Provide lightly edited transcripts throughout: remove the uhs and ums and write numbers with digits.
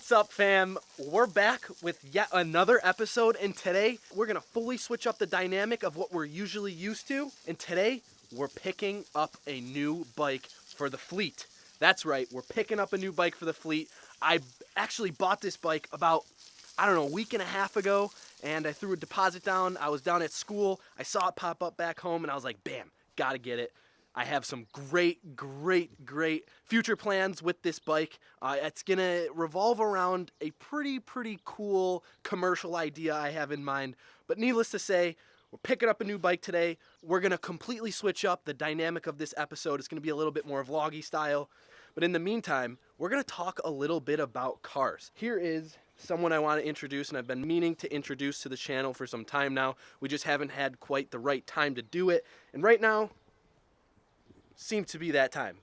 What's up, fam? We're back with yet another episode, and today we're gonna fully switch up the dynamic of what we're usually used to. And today we're picking up a new bike for the fleet. That's right, we're picking up a new bike for the fleet. I actually bought this bike about, I don't know, a week and a half ago, and I threw a deposit down. I was down at school, I saw it pop up back home, and I was like, bam, gotta get it. I have some great future plans with this bike. It's going to revolve around a pretty cool commercial idea I have in mind. But needless to say, we're picking up a new bike today. We're going to completely switch up the dynamic of this episode. It's going to be a little bit more vloggy style. But in the meantime, we're going to talk a little bit about cars. Here is someone I want to introduce, and I've been meaning to introduce to the channel for some time now. We just haven't had quite the right time to do it. And right now, seemed to be that time.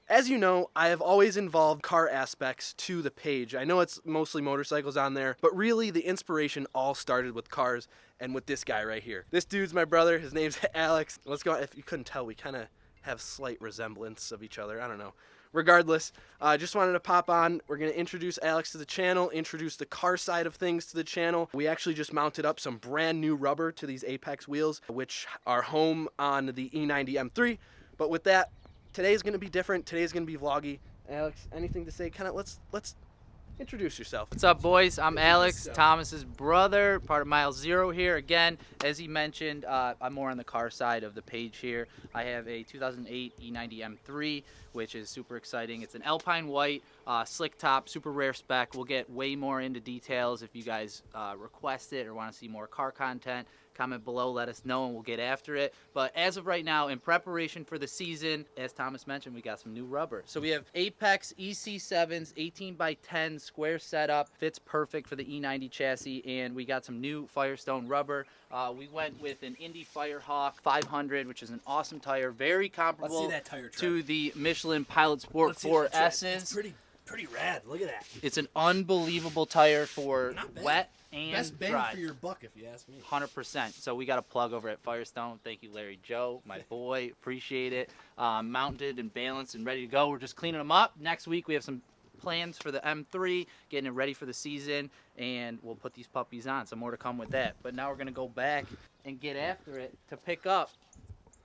As you know, I have always involved car aspects to the page. I know it's mostly motorcycles on there, but really the inspiration all started with cars and with this guy right here. This dude's my brother. His name's Alex. Let's go. If you couldn't tell, we kind of have slight resemblance of each other. I don't know. Regardless, I just wanted to pop on. We're going to introduce Alex to the channel, introduce the car side of things to the channel. We actually just mounted up some brand new rubber to these Apex wheels, which are home on the E90 M3. But with that, today's going to be different. Today's going to be vloggy. Alex, anything to say? Kind of let's introduce yourself. What's up, boys? I'm Alex, Thomas's brother, part of Mile Zero here. Again, as he mentioned, I'm more on the car side of the page here. I have a 2008 E90 M3, which is super exciting. It's an Alpine white, slick top, super rare spec. We'll get way more into details if you guys request it or want to see more car content. Comment below, let us know, and we'll get after it. But as of right now, in preparation for the season, as Thomas mentioned, we got some new rubber. So we have Apex EC7s, 18x10 square setup. Fits perfect for the E90 chassis, and we got some new Firestone rubber. We went with an Indy Firehawk 500, which is an awesome tire, very comparable to the Michelin Pilot Sport 4S's. It's pretty rad. Look at that. It's an unbelievable tire for wet and best bang dry. for your buck, if you ask me. 100%. So we got a plug over at Firestone. Thank you, Larry Joe, my boy. Appreciate it. Mounted and balanced and ready to go. We're just cleaning them up. Next week we have some plans for the M3, getting it ready for the season, and we'll put these puppies on. Some more to come with that. But now we're going to go back and get after it to pick up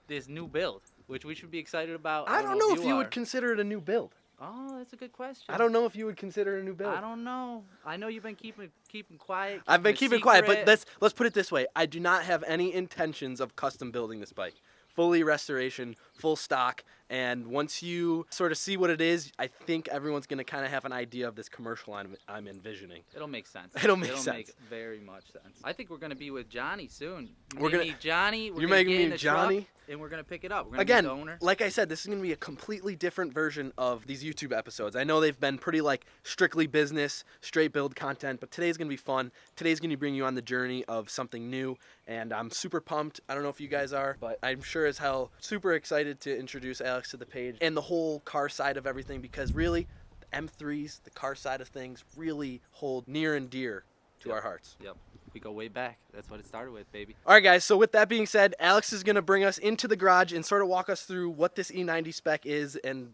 this new build, which we should be excited about. I don't know if you would consider it a new build. Oh, that's a good question. I don't know if you would consider it a new build. I don't know. I know you've been keeping quiet. I've been keeping quiet, but let's put it this way. I do not have any intentions of custom building this bike. Fully restoration, full stock, and once you sort of see what it is, I think everyone's going to kind of have an idea of this commercial I'm envisioning. It'll make sense. It'll make very much sense. I think we're going to be with Johnny soon. We're going to meet Johnny. You're making me Johnny? Truck, and we're going to pick it up. We're going Again, to be the owner. like I said, this is going to be a completely different version of these YouTube episodes. I know they've been pretty like strictly business, straight build content, but today's going to be fun. Today's going to bring you on the journey of something new, and I'm super pumped. I don't know if you guys are, but I'm sure as hell super excited to introduce Alex to the page and the whole car side of everything, because really, the M3s, the car side of things, really hold near and dear to our hearts. Yep. We go way back. That's what it started with, baby. All right, guys, so with that being said, Alex is going to bring us into the garage and sort of walk us through what this E90 spec is and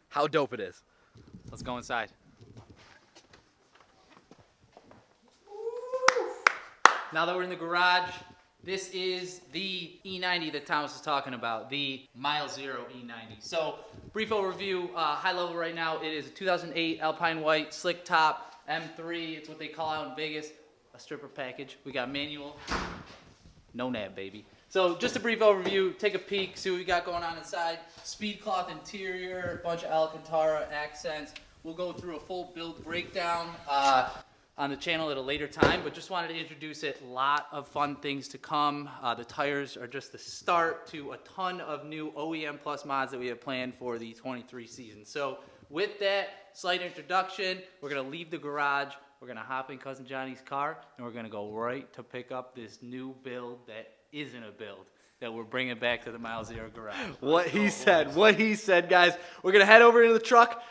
how dope it is. Let's go inside. Now that we're in the garage, this is the E90 that Thomas is talking about, the Mile Zero E90. So, brief overview, high level right now, it is a 2008 Alpine White, slick top, M3. It's what they call out in Vegas a stripper package. We got manual, no nab, baby. So, just a brief overview, take a peek, see what we got going on inside. Speed cloth interior, a bunch of Alcantara accents. We'll go through a full build breakdown on the channel at a later time, but just wanted to introduce it. A lot of fun things to come. The tires are just the start to a ton of new OEM Plus mods that we have planned for the 23 season. So with that slight introduction, we're gonna leave the garage, we're gonna hop in Cousin Johnny's car, and we're gonna go right to pick up this new build that isn't a build that we're bringing back to the Mile Zero garage. What he said, guys. We're gonna head over into the truck.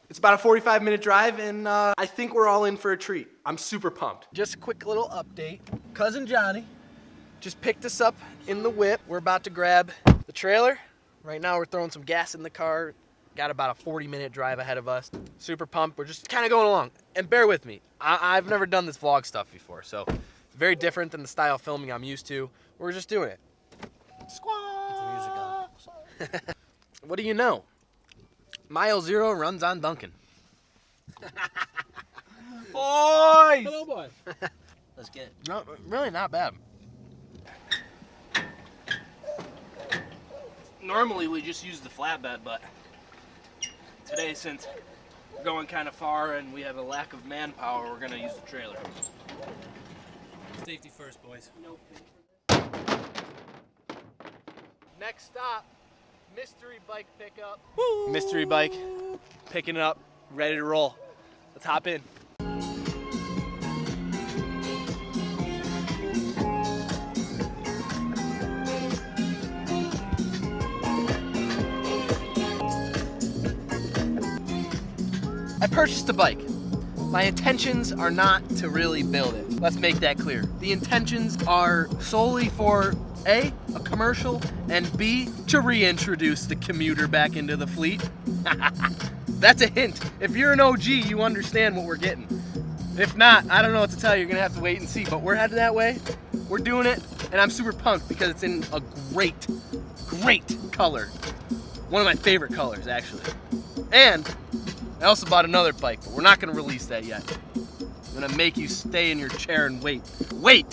It's about a 45-minute drive, and I think we're all in for a treat. I'm super pumped. Just a quick little update. Cousin Johnny just picked us up in the whip. We're about to grab the trailer. Right now we're throwing some gas in the car, Got about a 40-minute drive ahead of us. Super pumped. We're just kind of going along. And bear with me. I've never done this vlog stuff before, so it's very different than the style of filming I'm used to. We're just doing it. Squaw! What do you know? Mile Zero runs on Duncan. Boys! Hello, boys. Let's get it. No, really not bad. Normally we just use the flatbed, but today, since we're going kind of far and we have a lack of manpower, we're gonna use the trailer. Safety first, boys. Nope. Next stop, mystery bike pickup. Woo! Mystery bike, picking it up, ready to roll. Let's hop in. I purchased a bike. My intentions are not to really build it. Let's make that clear. The intentions are solely for A, a commercial, and B, to reintroduce the commuter back into the fleet. That's a hint. If you're an OG, you understand what we're getting. If not, I don't know what to tell you. You're gonna have to wait and see, but we're headed that way. We're doing it, and I'm super pumped because it's in a great, great color. One of my favorite colors, actually. And I also bought another bike, but we're not gonna release that yet. I'm gonna make you stay in your chair and wait. Wait!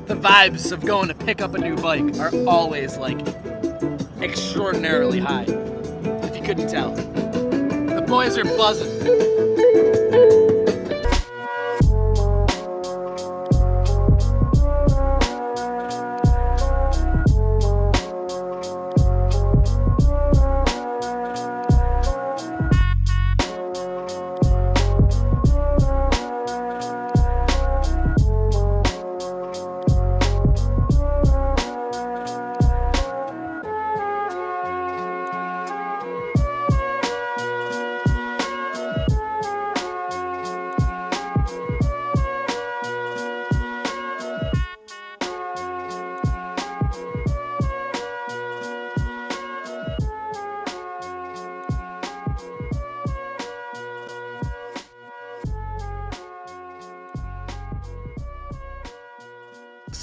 The vibes of going to pick up a new bike are always like extraordinarily high, if you couldn't tell. The boys are buzzing.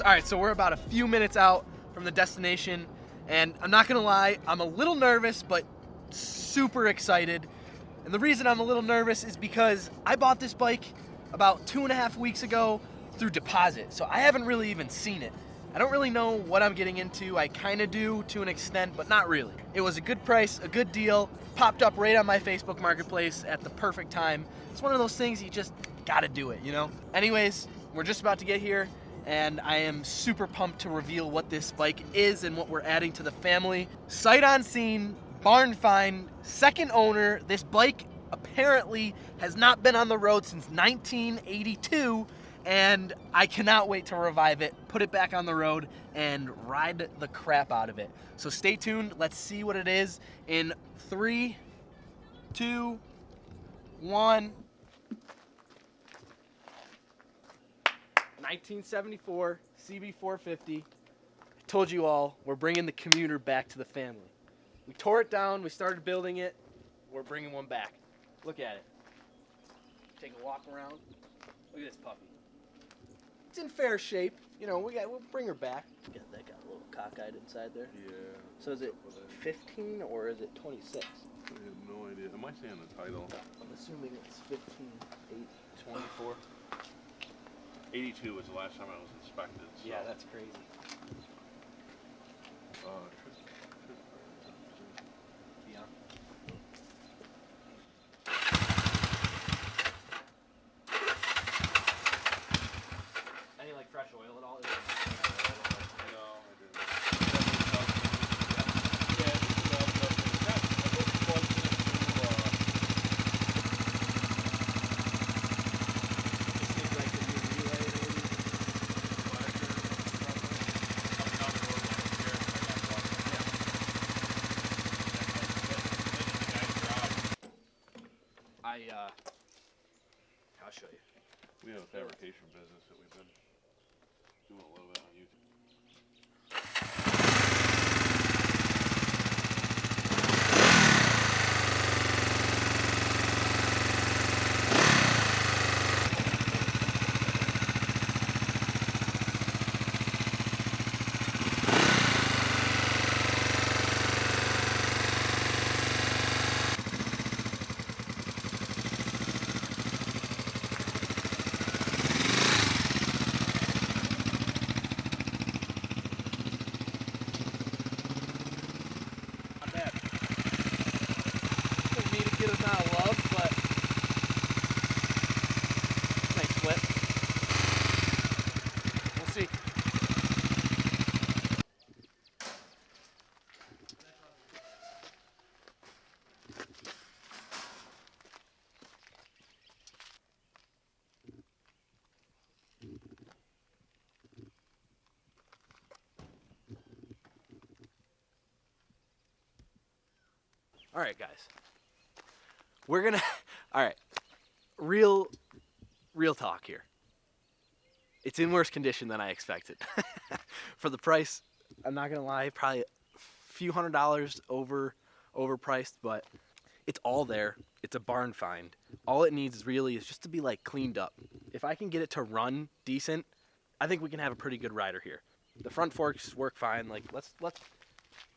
Alright, so we're about a few minutes out from the destination, and I'm not gonna lie, I'm a little nervous, but super excited. And the reason I'm a little nervous is because I bought this bike about 2.5 weeks ago through deposit, so I haven't really even seen it. I don't really know what I'm getting into. I kind of do to an extent, but not really. It was a good price, a good deal, popped up right on my Facebook Marketplace at the perfect time. It's one of those things you just gotta do it, you know? Anyways, we're just about to get here, and I am super pumped to reveal what this bike is and what we're adding to the family. Sight unseen, barn find, second owner. This bike apparently has not been on the road since 1982, and I cannot wait to revive it, put it back on the road, and ride the crap out of it. So stay tuned. Let's see what it is in 3, 2, 1. 1974 CB450. I told you all, we're bringing the commuter back to the family. We tore it down, we started building it, we're bringing one back. Look at it. Take a walk around. Look at this puppy. It's in fair shape. You know, we'll bring her back. That got a little cockeyed inside there. Yeah. So is it 15 or is it 26? I have no idea. It might say on the title. I'm assuming it's 15, 8, 24. 82 was the last time I was inspected. So. Yeah, that's crazy. Yeah. Any like fresh oil at all? No, I didn't. Yeah, imitation business that we've been doing a little bit on YouTube. Not bad. For me to get a amount of love, but nice flip. We'll see. All right, guys. We're gonna. All right. Real talk here. It's in worse condition than I expected. For the price, I'm not gonna lie, probably a few $100s overpriced, but it's all there. It's a barn find. All it needs really is just to be like cleaned up. If I can get it to run decent, I think we can have a pretty good rider here. The front forks work fine. Like let's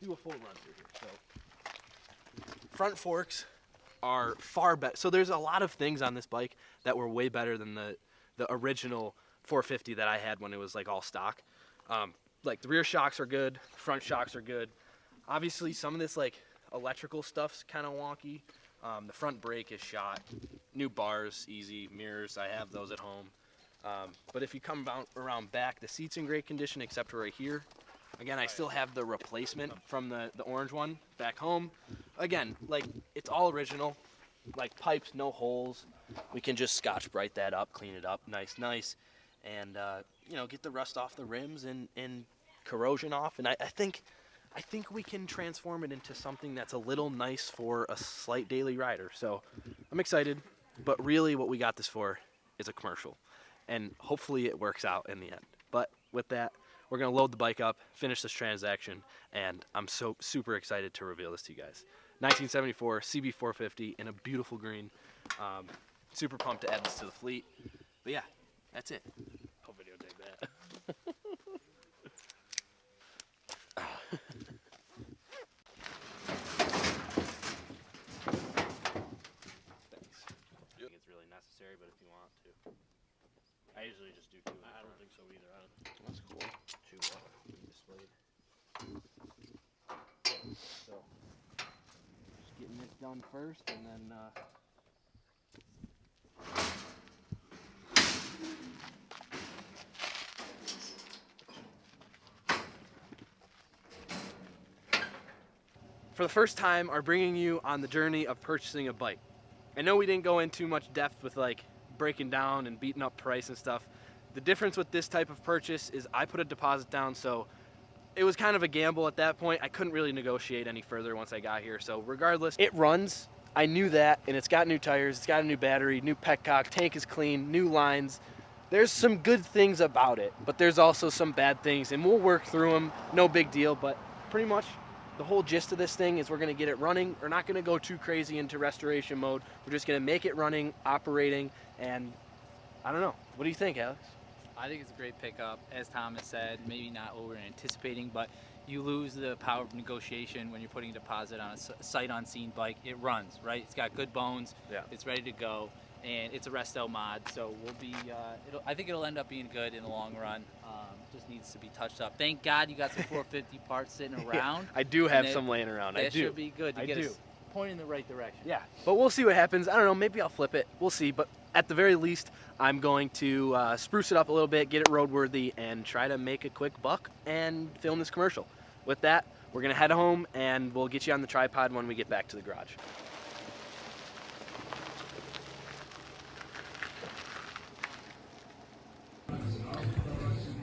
do a full run through here. So. Front forks are far better. So there's a lot of things on this bike that were way better than the original 450 that I had when it was like all stock. Like the rear shocks are good, the front shocks are good. Obviously some of this like electrical stuff's kind of wonky. The front brake is shot. New bars, easy. Mirrors, I have those at home. But if you come around back, the seat's in great condition except for right here. Again, I still have the replacement from the orange one back home. Again, like, it's all original. Like, pipes, no holes. We can just Scotch-Brite that up, clean it up, nice. And, you know, get the rust off the rims and corrosion off. And I think we can transform it into something that's a little nice for a slight daily rider. So, I'm excited. But really, what we got this for is a commercial. And hopefully it works out in the end. But with that, we're going to load the bike up, finish this transaction, and I'm so super excited to reveal this to you guys. 1974 CB450 in a beautiful green. Super pumped to add this to the fleet. But yeah, that's it. I'll videotape that. Thanks. I think it's really necessary, but if you want to. I usually just do two. I don't think so either. That's cool. Two displayed. So, just getting this done first, and then for the first time, are bringing you on the journey of purchasing a bike. I know we didn't go in too much depth with like breaking down and beating up price and stuff. The difference with this type of purchase is I put a deposit down, so it was kind of a gamble at that point. I couldn't really negotiate any further once I got here. So regardless, it runs. I knew that, and it's got new tires, it's got a new battery, new petcock, tank is clean, new lines. There's some good things about it, but there's also some bad things, and we'll work through them. No big deal, but pretty much the whole gist of this thing is we're gonna get it running. We're not gonna go too crazy into restoration mode. We're just gonna make it running, operating, and I don't know. What do you think, Alex? I think it's a great pickup. As Thomas said, maybe not over anticipating, but you lose the power of negotiation when you're putting a deposit on a sight unseen bike. It runs, right? It's got good bones. Yeah. It's ready to go, and it's a resto mod, so we'll be. I think it'll end up being good in the long run. Just needs to be touched up. Thank God you got some 450 parts sitting around. I do have some laying around. I That do. should be good to I get do. us pointing in the right direction. Yeah, but we'll see what happens. I don't know, maybe I'll flip it. We'll see, but at the very least, I'm going to spruce it up a little bit, get it roadworthy, and try to make a quick buck and film this commercial. With that, we're going to head home, and we'll get you on the tripod when we get back to the garage.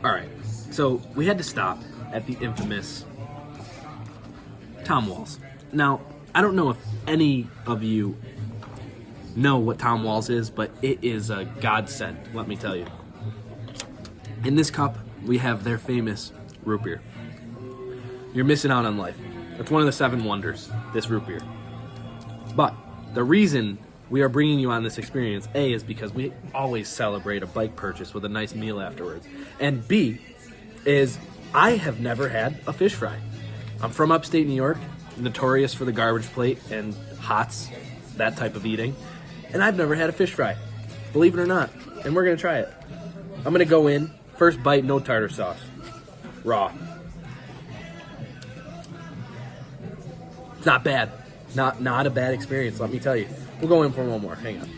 All right, so we had to stop at the infamous Tom Walls. Now, I don't know if any of you know what Tom Walls is, but it is a godsend, let me tell you. In this cup, we have their famous root beer. You're missing out on life. It's one of the 7 wonders, this root beer. But the reason we are bringing you on this experience, A, is because we always celebrate a bike purchase with a nice meal afterwards. And B, is I have never had a fish fry. I'm from upstate New York, notorious for the garbage plate and hots, that type of eating. And I've never had a fish fry, believe it or not. And we're gonna try it. I'm gonna go in, first bite, no tartar sauce, raw. It's not bad, not a bad experience, let me tell you. We'll go in for one more, hang on.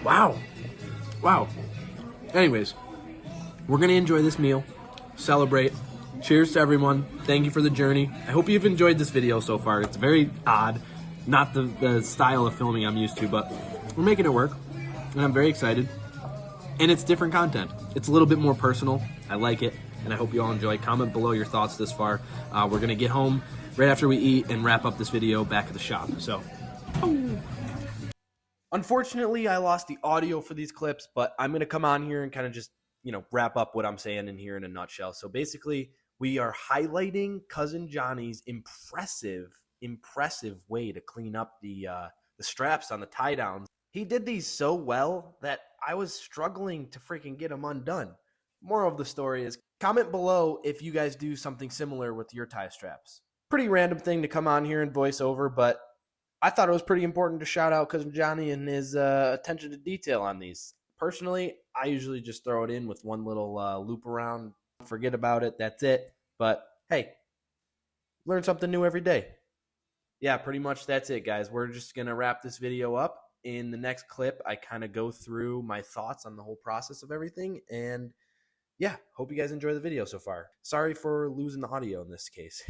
Wow. Anyways, we're gonna enjoy this meal, celebrate. Cheers to everyone. Thank you for the journey. I hope you've enjoyed this video so far. It's very odd, not the style of filming I'm used to, but we're making it work, and I'm very excited. And it's different content. It's a little bit more personal. I like it, and I hope you all enjoy. Comment below your thoughts this far. We're gonna get home right after we eat and wrap up this video back at the shop. So. Unfortunately, I lost the audio for these clips, but I'm going to come on here and kind of just, wrap up what I'm saying in here in a nutshell. So basically, we are highlighting Cousin Johnny's impressive way to clean up the straps on the tie downs. He did these so well that I was struggling to freaking get them undone. Moral of the story is, comment below if you guys do something similar with your tie straps. Pretty random thing to come on here and voice over, but I thought it was pretty important to shout out Cousin Johnny and his attention to detail on these. Personally, I usually just throw it in with one little loop around, forget about it, that's it. But hey, learn something new every day. Yeah, pretty much that's it, guys. We're just going to wrap this video up. In the next clip, I kind of go through my thoughts on the whole process of everything. And yeah, hope you guys enjoy the video so far. Sorry for losing the audio in this case.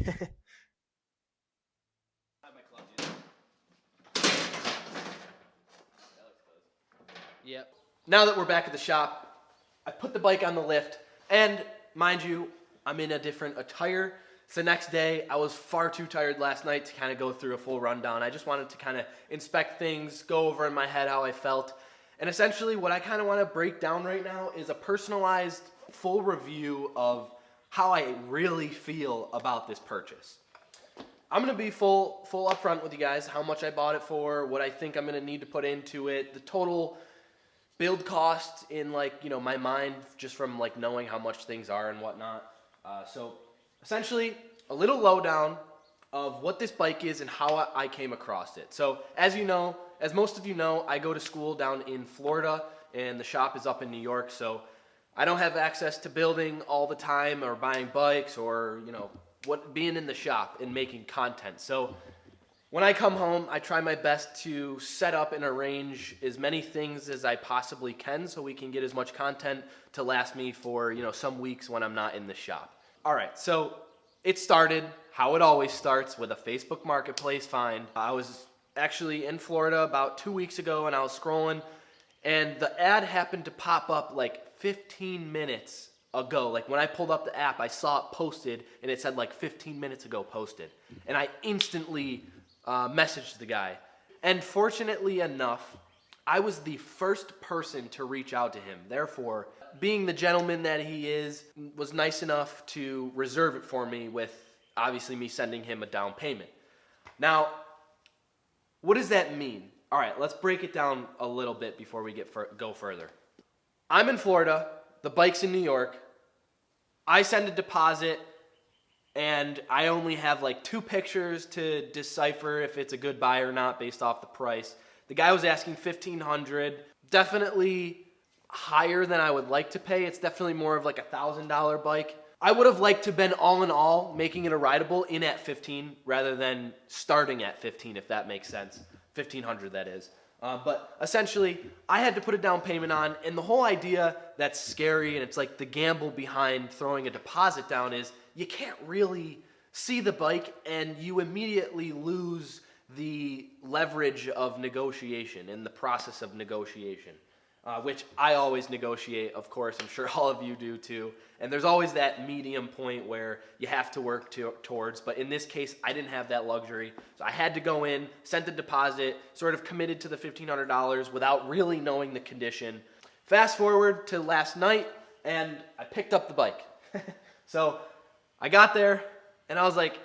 Yep. Now that we're back at the shop, I put the bike on the lift, and mind you, I'm in a different attire. It's the next day. I was far too tired last night to kind of go through a full rundown. I just wanted to kind of inspect things, go over in my head how I felt. And essentially what I kind of want to break down right now is a personalized full review of how I really feel about this purchase. I'm going to be full upfront with you guys, how much I bought it for, what I think I'm going to need to put into it, the total build cost in my mind, just from knowing how much things are and whatnot. So essentially a little lowdown of what this bike is and how I came across it. So as most of you know, I go to school down in Florida and the shop is up in New York. So I don't have access to building all the time or buying bikes or, being in the shop and making content. So when I come home, I try my best to set up and arrange as many things as I possibly can so we can get as much content to last me for, some weeks when I'm not in the shop. All right, so it started how it always starts, with a Facebook Marketplace find. I was actually in Florida about 2 weeks ago and I was scrolling and the ad happened to pop up 15 minutes ago. When I pulled up the app, I saw it posted and it said 15 minutes ago posted. And I instantly messaged the guy. And fortunately enough, I was the first person to reach out to him. Therefore, being the gentleman that he is, was nice enough to reserve it for me with obviously me sending him a down payment. Now, what does that mean? All right, let's break it down a little bit before we go further. I'm in Florida, the bike's in New York. I send a deposit and I only have 2 pictures to decipher if it's a good buy or not based off the price. The guy was asking $1,500, definitely higher than I would like to pay. It's definitely more of a $1,000 bike. I would have liked to have been all in all making it a rideable in at 15 rather than starting at 15, if that makes sense. 1,500 that is. But essentially, I had to put a down payment on, and the whole idea that's scary, and it's the gamble behind throwing a deposit down is you can't really see the bike, and you immediately lose the leverage of negotiation and the process of negotiation. which I always negotiate, of course. I'm sure all of you do too. And there's always that medium point where you have to work towards. But in this case, I didn't have that luxury. So I had to go in, sent the deposit, sort of committed to the $1,500 without really knowing the condition. Fast forward to last night, and I picked up the bike. So I got there, and I was like,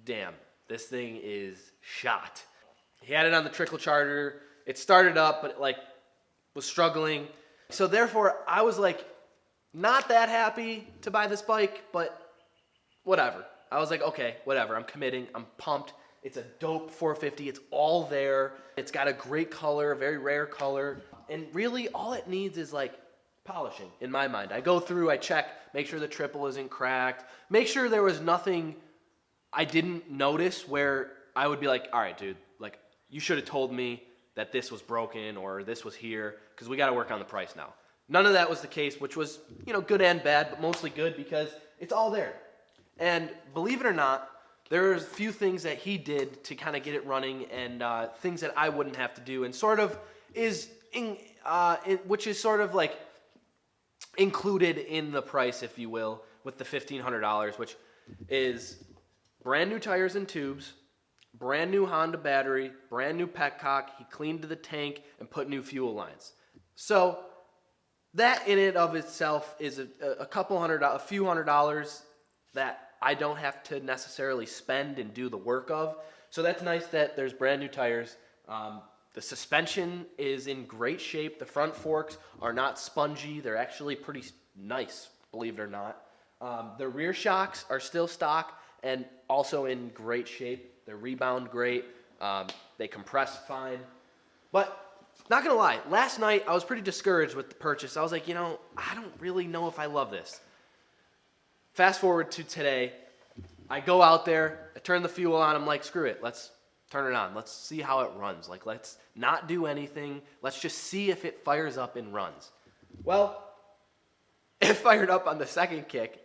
damn, this thing is shot. He had it on the trickle charger. It started up, but it was struggling. So therefore, I was not that happy to buy this bike, but whatever. I was like, okay, whatever. I'm committing. I'm pumped. It's a dope 450. It's all there. It's got a great color, a very rare color. And really, all it needs is polishing, in my mind. I go through, I check, make sure the triple isn't cracked, make sure there was nothing I didn't notice where I would be like, all right, dude, you should have told me that this was broken or this was here, because we got to work on the price now. None of that was the case, which was, good and bad, but mostly good because it's all there. And believe it or not, there's a few things that he did to kind of get it running, and things that I wouldn't have to do, and sort of is which is sort of included in the price, if you will, with the $1,500, which is brand new tires and tubes, brand new Honda battery, brand new petcock. He cleaned the tank and put new fuel lines. So that in and of itself is a few hundred dollars that I don't have to necessarily spend and do the work of. So that's nice that there's brand new tires. The suspension is in great shape. The front forks are not spongy. They're actually pretty nice, believe it or not. The rear shocks are still stock and also in great shape. They rebound great. They compress fine. But not going to lie, last night I was pretty discouraged with the purchase. I was like, I don't really know if I love this. Fast forward to today. I go out there. I turn the fuel on. I'm like, screw it. Let's turn it on. Let's see how it runs. Let's not do anything. Let's just see if it fires up and runs. Well, it fired up on the second kick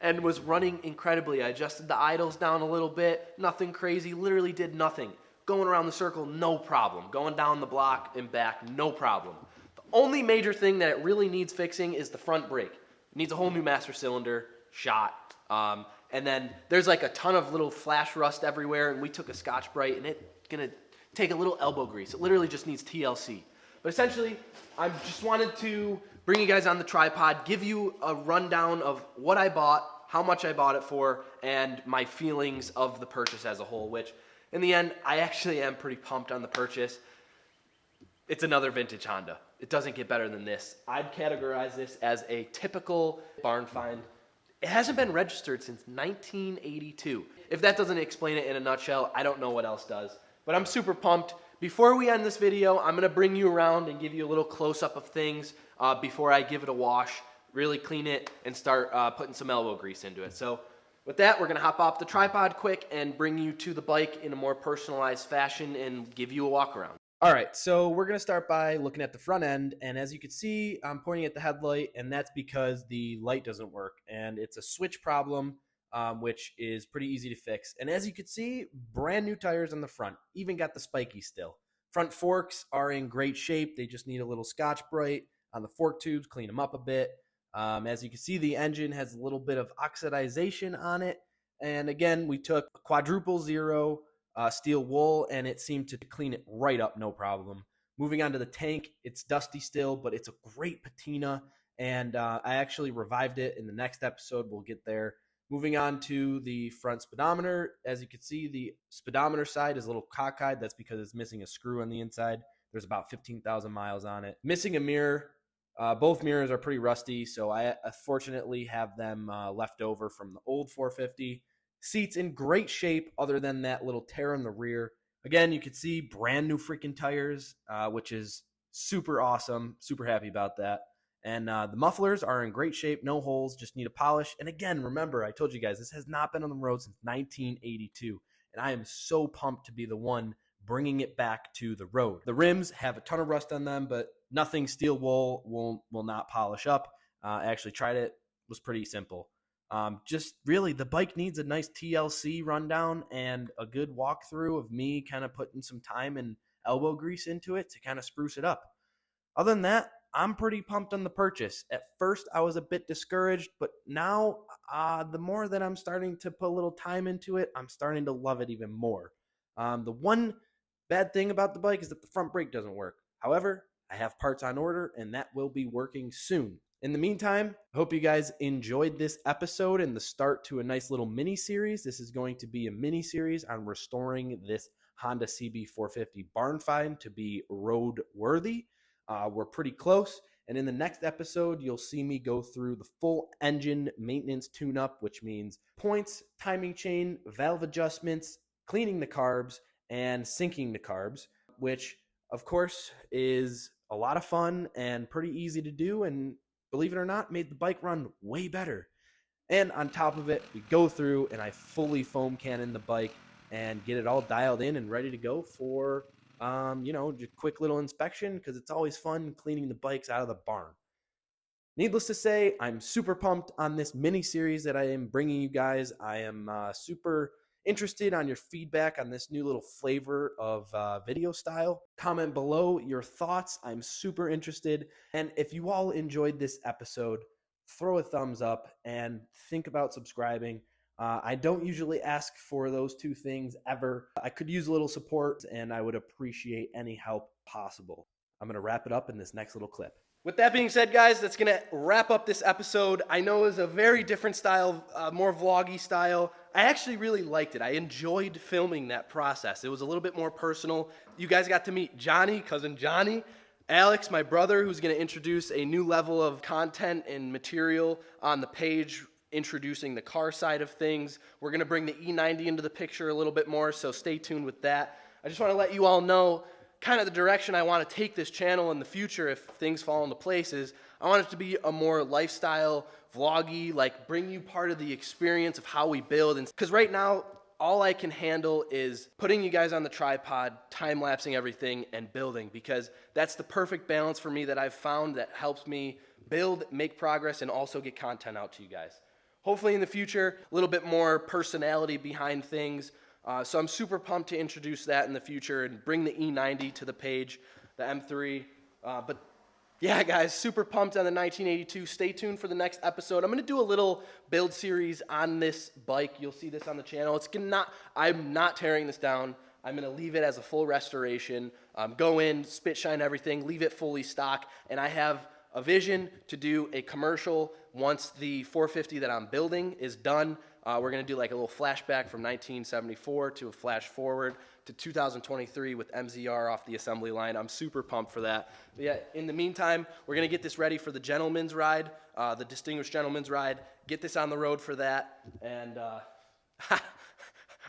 and was running incredibly. I adjusted the idles down a little bit. Nothing crazy. Literally did nothing. Going around the circle, no problem. Going down the block and back, no problem. The only major thing that it really needs fixing is the front brake. It needs a whole new master cylinder, shot. And then there's a ton of little flash rust everywhere, and we took a Scotch-Brite, and it's going to take a little elbow grease. It literally just needs TLC. But essentially, I just wanted to bring you guys on the tripod, give you a rundown of what I bought, how much I bought it for, and my feelings of the purchase as a whole, which in the end, I actually am pretty pumped on the purchase. It's another vintage Honda. It doesn't get better than this. I'd categorize this as a typical barn find. It hasn't been registered since 1982. If that doesn't explain it in a nutshell, I don't know what else does. But I'm super pumped. Before we end this video, I'm going to bring you around and give you a little close-up of things before I give it a wash, really clean it, and start putting some elbow grease into it. So with that, we're going to hop off the tripod quick and bring you to the bike in a more personalized fashion and give you a walk around. All right, so we're going to start by looking at the front end, and as you can see, I'm pointing at the headlight, and that's because the light doesn't work, and it's a switch problem, which is pretty easy to fix. And as you can see, brand new tires on the front, even got the spiky still. Front forks are in great shape. They just need a little Scotch-Brite on the fork tubes, clean them up a bit. As you can see, the engine has a little bit of oxidization on it, and again, we took a quadruple zero steel wool, and it seemed to clean it right up, no problem. Moving on to the tank, it's dusty still, but it's a great patina, and I actually revived it in the next episode. We'll get there. Moving on to the front speedometer, as you can see, the speedometer side is a little cockeyed. That's because it's missing a screw on the inside. There's about 15,000 miles on it. Missing a mirror. Both mirrors are pretty rusty, so I fortunately have them left over from the old 450. Seats in great shape other than that little tear in the rear. Again, you can see brand new freaking tires, which is super awesome. Super happy about that. And the mufflers are in great shape, no holes, just need a polish. And again, remember, I told you guys, this has not been on the road since 1982. And I am so pumped to be the one bringing it back to the road. The rims have a ton of rust on them, but nothing steel wool will not polish up. I actually tried it. It was pretty simple. Just really, the bike needs a nice TLC rundown and a good walkthrough of me kind of putting some time and elbow grease into it to kind of spruce it up. Other than that, I'm pretty pumped on the purchase. At first, I was a bit discouraged, but now the more that I'm starting to put a little time into it, I'm starting to love it even more. The one bad thing about the bike is that the front brake doesn't work. However, I have parts on order, and that will be working soon. In the meantime, I hope you guys enjoyed this episode and the start to a nice little mini series. This is going to be a mini series on restoring this Honda CB450 barn find to be road worthy. We're pretty close. And in the next episode, you'll see me go through the full engine maintenance tune-up, which means points, timing chain, valve adjustments, cleaning the carbs, and sinking the carbs, which, of course, is a lot of fun and pretty easy to do, and believe it or not, made the bike run way better. And on top of it, we go through and I fully foam cannon the bike and get it all dialed in and ready to go for just a quick little inspection, because it's always fun cleaning the bikes out of the barn. Needless to say, I'm super pumped on this mini series that I am bringing you guys. I am super interested on your feedback on this new little flavor of video style. Comment below your thoughts. I'm super interested. And if you all enjoyed this episode, throw a thumbs up and think about subscribing. I don't usually ask for those two things ever. I could use a little support, and I would appreciate any help possible. I'm going to wrap it up in this next little clip. With that being said, guys, that's going to wrap up this episode. I know it was a very different style, more vloggy style. I actually really liked it. I enjoyed filming that process. It was a little bit more personal. You guys got to meet Johnny, cousin Johnny, Alex, my brother, who's going to introduce a new level of content and material on the page, introducing the car side of things. We're going to bring the E90 into the picture a little bit more, so stay tuned with that. I just want to let you all know kind of the direction I want to take this channel in the future if things fall into places. I want it to be a more lifestyle, vloggy, like bring you part of the experience of how we build. And because right now, all I can handle is putting you guys on the tripod, time-lapsing everything, and building, because that's the perfect balance for me that I've found that helps me build, make progress, and also get content out to you guys. Hopefully in the future, a little bit more personality behind things. So I'm super pumped to introduce that in the future and bring the E90 to the page, the M3. But yeah, guys, super pumped on the 1982. Stay tuned for the next episode. I'm going to do a little build series on this bike. You'll see this on the channel. I'm not tearing this down. I'm going to leave it as a full restoration. Go in, spit shine everything, leave it fully stock, and I have a vision to do a commercial once the 450 that I'm building is done. We're going to do like a little flashback from 1974 to a flash forward to 2023 with MZR off the assembly line. I'm super pumped for that. But yeah, in the meantime, we're going to get this ready for the gentleman's ride, the distinguished gentleman's ride. Get this on the road for that. And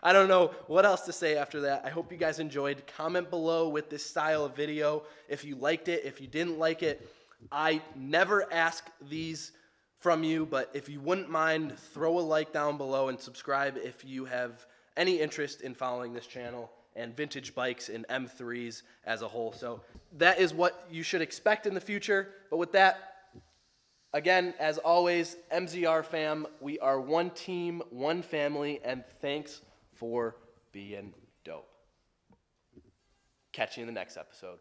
I don't know what else to say after that. I hope you guys enjoyed. Comment below with this style of video if you liked it, if you didn't like it. I never ask these from you, but if you wouldn't mind, throw a like down below and subscribe if you have any interest in following this channel and vintage bikes and M3s as a whole. So that is what you should expect in the future. But with that, again, as always, MZR fam, we are one team, one family, and thanks for being dope. Catch you in the next episode.